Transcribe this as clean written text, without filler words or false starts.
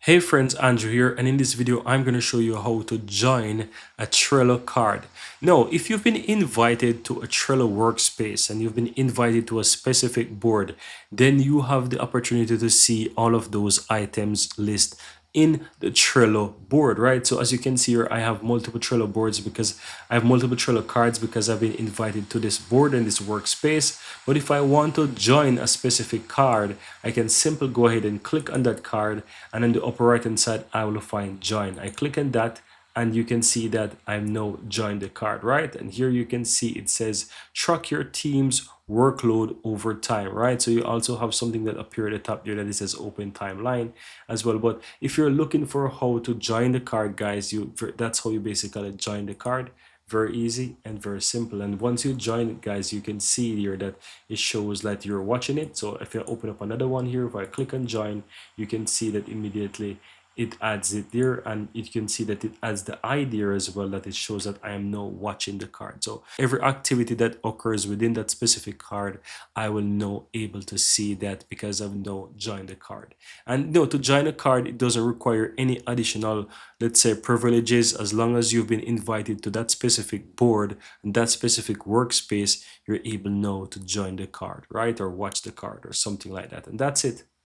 Hey friends, Andrew here, and in this video I'm going to show you how to join a Trello card. Now, if you've been invited to a Trello workspace and you've been invited to a specific board, then you have the opportunity to see all of those items list in the Trello board, right? So as you can see here, I have multiple Trello boards because I have multiple Trello cards because I've been invited to this board and this workspace. But if I want to join a specific card, I can simply go ahead and click on that card, and on the upper right hand side, I will find join. I click on that and you can see that I'm now joined the card, right? And here you can see it says track your team's workload over time, right? So you also have something that appear at the top there that it says open timeline as well. But if you're looking for how to join the card, guys, that's how you basically join the card. Very easy and very simple. And once you join it, guys, you can see here that it shows that you're watching it. So if I open up another one here, if I click on join, you can see that immediately it adds it there, and you can see that it adds the ID as well, that it shows that I am now watching the card. So every activity that occurs within that specific card, I will now able to see that because I've now joined the card. And no, to join a card, it doesn't require any additional, let's say, privileges. As long as you've been invited to that specific board and that specific workspace, you're able now to join the card, right? Or watch the card or something like that. And that's it.